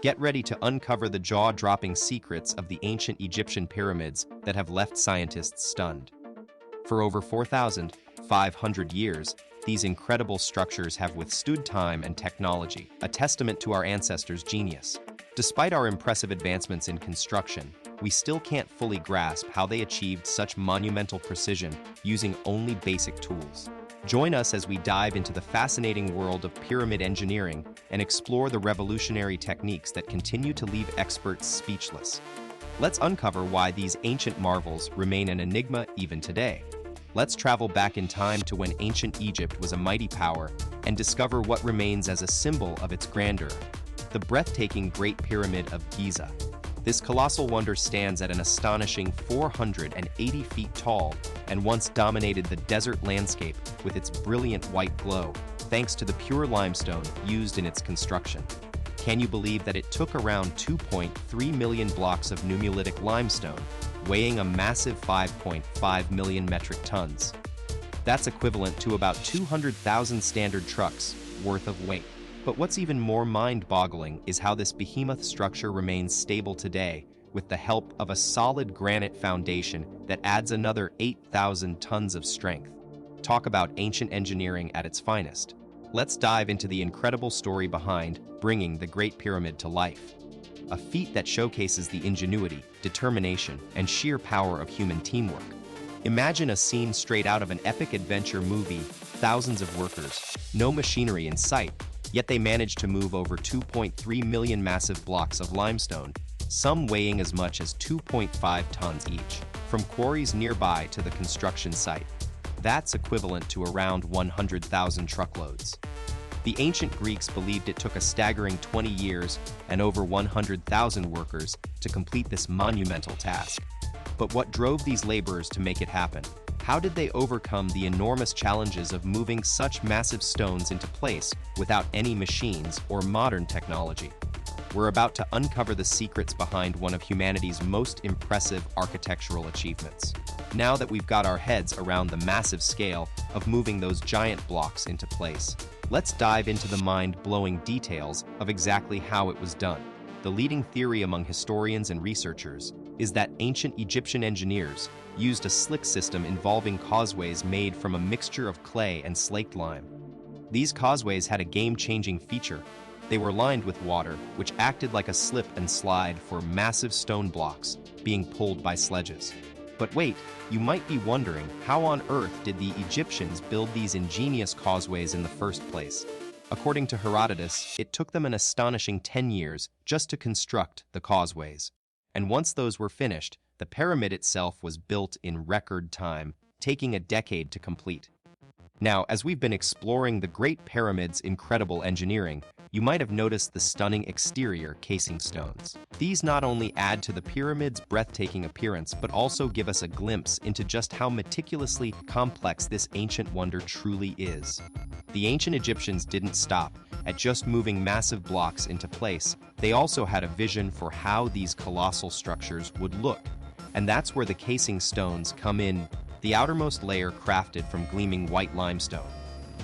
Get ready to uncover the jaw-dropping secrets of the ancient Egyptian pyramids that have left scientists stunned. For over 4,500 years, these incredible structures have withstood time and technology, a testament to our ancestors' genius. Despite our impressive advancements in construction, we still can't fully grasp how they achieved such monumental precision using only basic tools. Join us as we dive into the fascinating world of pyramid engineering and explore the revolutionary techniques that continue to leave experts speechless. Let's uncover why these ancient marvels remain an enigma even today. Let's travel back in time to when ancient Egypt was a mighty power and discover what remains as a symbol of its grandeur: the breathtaking Great Pyramid of Giza. This colossal wonder stands at an astonishing 480 feet tall and once dominated the desert landscape with its brilliant white glow, thanks to the pure limestone used in its construction. Can you believe that it took around 2.3 million blocks of nummulitic limestone, weighing a massive 5.5 million metric tons? That's equivalent to about 200,000 standard trucks worth of weight. But what's even more mind-boggling is how this behemoth structure remains stable today with the help of a solid granite foundation that adds another 8,000 tons of strength. Talk about ancient engineering at its finest. Let's dive into the incredible story behind bringing the Great Pyramid to life. A feat that showcases the ingenuity, determination, and sheer power of human teamwork. Imagine a scene straight out of an epic adventure movie: thousands of workers, no machinery in sight, yet they managed to move over 2.3 million massive blocks of limestone, some weighing as much as 2.5 tons each, from quarries nearby to the construction site. That's equivalent to around 100,000 truckloads. The ancient Greeks believed it took a staggering 20 years and over 100,000 workers to complete this monumental task. But what drove these laborers to make it happen? How did they overcome the enormous challenges of moving such massive stones into place without any machines or modern technology? We're about to uncover the secrets behind one of humanity's most impressive architectural achievements. Now that we've got our heads around the massive scale of moving those giant blocks into place, let's dive into the mind-blowing details of exactly how it was done. The leading theory among historians and researchers is that ancient Egyptian engineers used a slick system involving causeways made from a mixture of clay and slaked lime. These causeways had a game-changing feature. They were lined with water, which acted like a slip and slide for massive stone blocks being pulled by sledges. But wait, you might be wondering, how on earth did the Egyptians build these ingenious causeways in the first place? According to Herodotus, it took them an astonishing 10 years just to construct the causeways. And once those were finished, the pyramid itself was built in record time, taking a decade to complete. Now, as we've been exploring the Great Pyramid's incredible engineering, you might have noticed the stunning exterior casing stones. These not only add to the pyramid's breathtaking appearance, but also give us a glimpse into just how meticulously complex this ancient wonder truly is. The ancient Egyptians didn't stop at just moving massive blocks into place. They also had a vision for how these colossal structures would look. And that's where the casing stones come in, the outermost layer crafted from gleaming white limestone.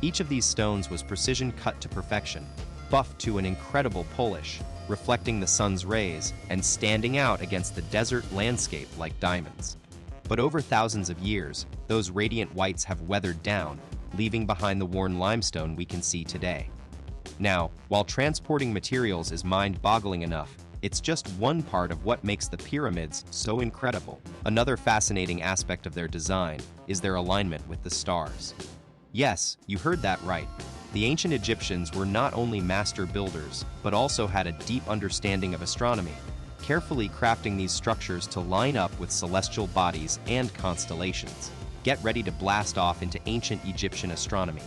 Each of these stones was precision cut to perfection, buffed to an incredible polish, reflecting the sun's rays and standing out against the desert landscape like diamonds. But over thousands of years, those radiant whites have weathered down, leaving behind the worn limestone we can see today. Now, while transporting materials is mind-boggling enough, it's just one part of what makes the pyramids so incredible. Another fascinating aspect of their design is their alignment with the stars. Yes, you heard that right. The ancient Egyptians were not only master builders, but also had a deep understanding of astronomy, carefully crafting these structures to line up with celestial bodies and constellations. Get ready to blast off into ancient Egyptian astronomy.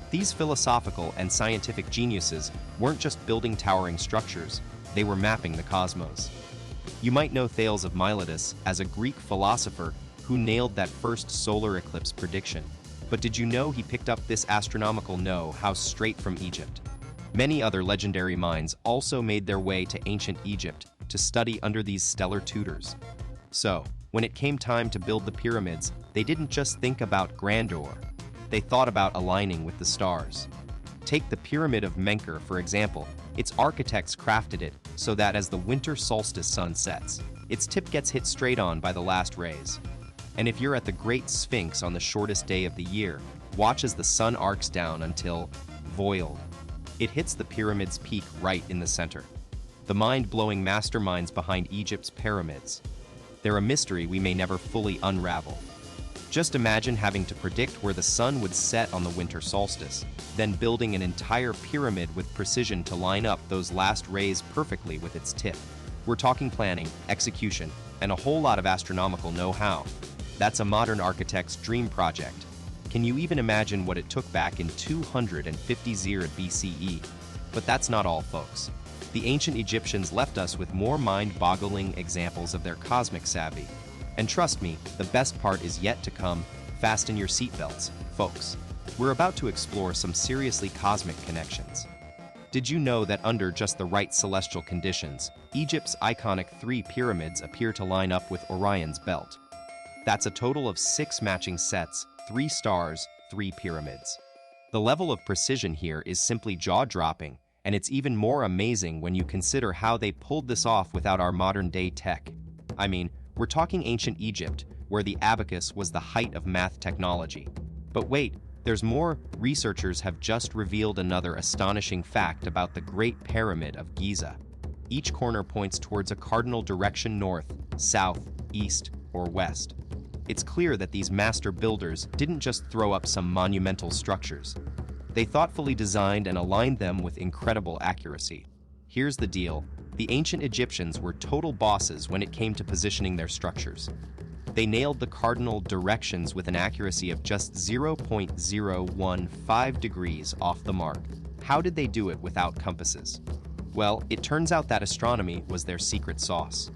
These philosophical and scientific geniuses weren't just building towering structures, they were mapping the cosmos. You might know Thales of Miletus as a Greek philosopher who nailed that first solar eclipse prediction. But did you know he picked up this astronomical know-how straight from Egypt? Many other legendary minds also made their way to ancient Egypt to study under these stellar tutors. So, when it came time to build the pyramids, they didn't just think about grandeur. They thought about aligning with the stars. Take the Pyramid of Menkaure, for example. Its architects crafted it so that as the winter solstice sun sets, its tip gets hit straight on by the last rays. And if you're at the Great Sphinx on the shortest day of the year, watch as the sun arcs down until voiled. It hits the pyramid's peak right in the center. The mind-blowing masterminds behind Egypt's pyramids. They're a mystery we may never fully unravel. Just imagine having to predict where the sun would set on the winter solstice, then building an entire pyramid with precision to line up those last rays perfectly with its tip. We're talking planning, execution, and a whole lot of astronomical know-how. That's a modern architect's dream project. Can you even imagine what it took back in 250 BCE? But that's not all, folks. The ancient Egyptians left us with more mind-boggling examples of their cosmic savvy. And trust me, the best part is yet to come. Fasten your seatbelts, folks. We're about to explore some seriously cosmic connections. Did you know that under just the right celestial conditions, Egypt's iconic 3 pyramids appear to line up with Orion's belt? That's a total of 6 matching sets, 3 stars, 3 pyramids. The level of precision here is simply jaw-dropping, and it's even more amazing when you consider how they pulled this off without our modern-day tech. I mean, we're talking ancient Egypt, where the abacus was the height of math technology. But wait, there's more. Researchers have just revealed another astonishing fact about the Great Pyramid of Giza. Each corner points towards a cardinal direction: north, south, east, or west. It's clear that these master builders didn't just throw up some monumental structures. They thoughtfully designed and aligned them with incredible accuracy. Here's the deal. The ancient Egyptians were total bosses when it came to positioning their structures. They nailed the cardinal directions with an accuracy of just 0.015 degrees off the mark. How did they do it without compasses? Well, it turns out that astronomy was their secret sauce.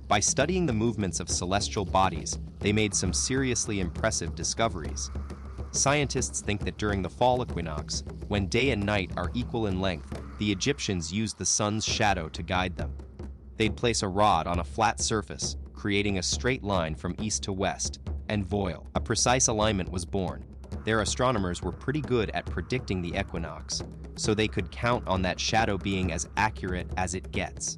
By studying the movements of celestial bodies, they made some seriously impressive discoveries. Scientists think that during the fall equinox, when day and night are equal in length, the Egyptians used the sun's shadow to guide them. They'd place a rod on a flat surface, creating a straight line from east to west, and voila, a precise alignment was born. Their astronomers were pretty good at predicting the equinox, so they could count on that shadow being as accurate as it gets.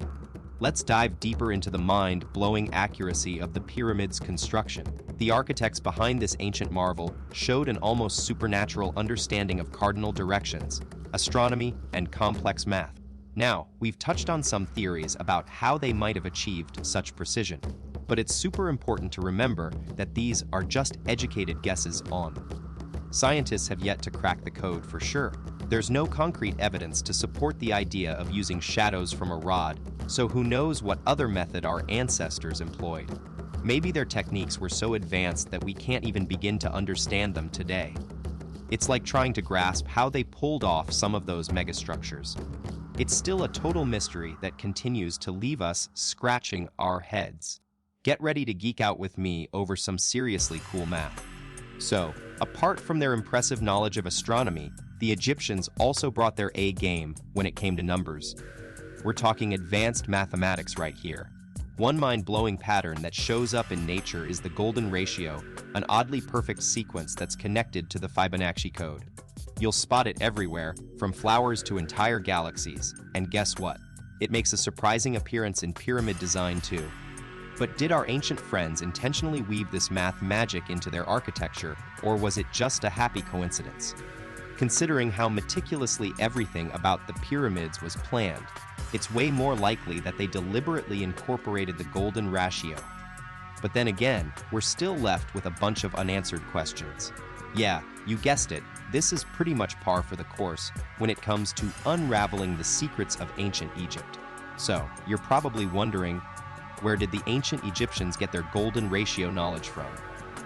Let's dive deeper into the mind-blowing accuracy of the pyramid's construction. The architects behind this ancient marvel showed an almost supernatural understanding of cardinal directions, astronomy, and complex math. Now, we've touched on some theories about how they might have achieved such precision, but it's super important to remember that these are just educated guesses on them. Scientists have yet to crack the code for sure. There's no concrete evidence to support the idea of using shadows from a rod, so who knows what other method our ancestors employed. Maybe their techniques were so advanced that we can't even begin to understand them today. It's like trying to grasp how they pulled off some of those megastructures. It's still a total mystery that continues to leave us scratching our heads. Get ready to geek out with me over some seriously cool math. So, apart from their impressive knowledge of astronomy, the Egyptians also brought their A game when it came to numbers. We're talking advanced mathematics right here. One mind-blowing pattern that shows up in nature is the golden ratio, an oddly perfect sequence that's connected to the Fibonacci code. You'll spot it everywhere, from flowers to entire galaxies, and guess what? It makes a surprising appearance in pyramid design too. But did our ancient friends intentionally weave this math magic into their architecture, or was it just a happy coincidence? Considering how meticulously everything about the pyramids was planned, it's way more likely that they deliberately incorporated the golden ratio. But then again, we're still left with a bunch of unanswered questions. Yeah, you guessed it, this is pretty much par for the course when it comes to unraveling the secrets of ancient Egypt. So, you're probably wondering, where did the ancient Egyptians get their golden ratio knowledge from?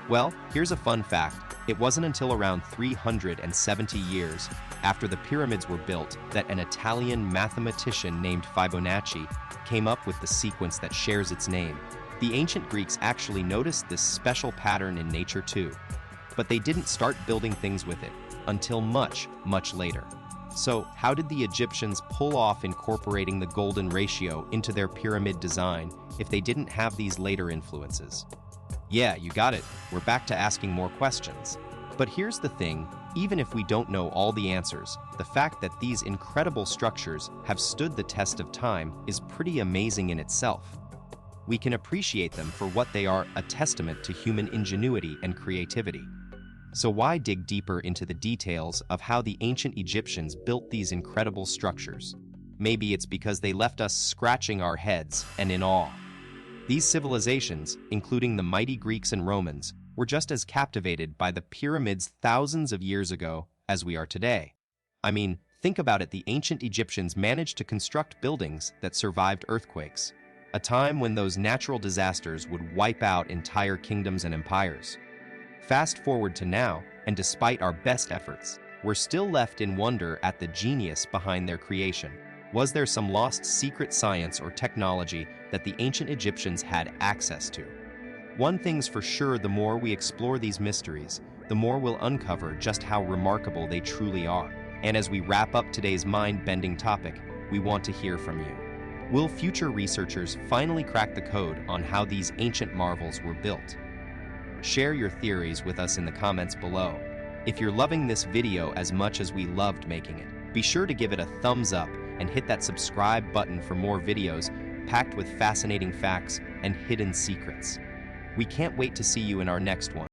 Well, here's a fun fact. It wasn't until around 370 years after the pyramids were built that an Italian mathematician named Fibonacci came up with the sequence that shares its name. The ancient Greeks actually noticed this special pattern in nature too, but they didn't start building things with it until much, much later. So, how did the Egyptians pull off incorporating the golden ratio into their pyramid design if they didn't have these later influences? Yeah, you got it. We're back to asking more questions. But here's the thing, Even if we don't know all the answers, the fact that these incredible structures have stood the test of time is pretty amazing in itself. We can appreciate them for what they are, a testament to human ingenuity and creativity. So why dig deeper into the details of how the ancient Egyptians built these incredible structures? Maybe it's because they left us scratching our heads and in awe. These civilizations, including the mighty Greeks and Romans, were just as captivated by the pyramids thousands of years ago as we are today. I mean, think about it, the ancient Egyptians managed to construct buildings that survived earthquakes, a time when those natural disasters would wipe out entire kingdoms and empires. Fast forward to now, and despite our best efforts, we're still left in wonder at the genius behind their creation. Was there some lost secret science or technology that the ancient Egyptians had access to? One thing's for sure, the more we explore these mysteries, the more we'll uncover just how remarkable they truly are. And as we wrap up today's mind-bending topic, we want to hear from you. Will future researchers finally crack the code on how these ancient marvels were built? Share your theories with us in the comments below. If you're loving this video as much as we loved making it, be sure to give it a thumbs up and hit that subscribe button for more videos packed with fascinating facts and hidden secrets. We can't wait to see you in our next one.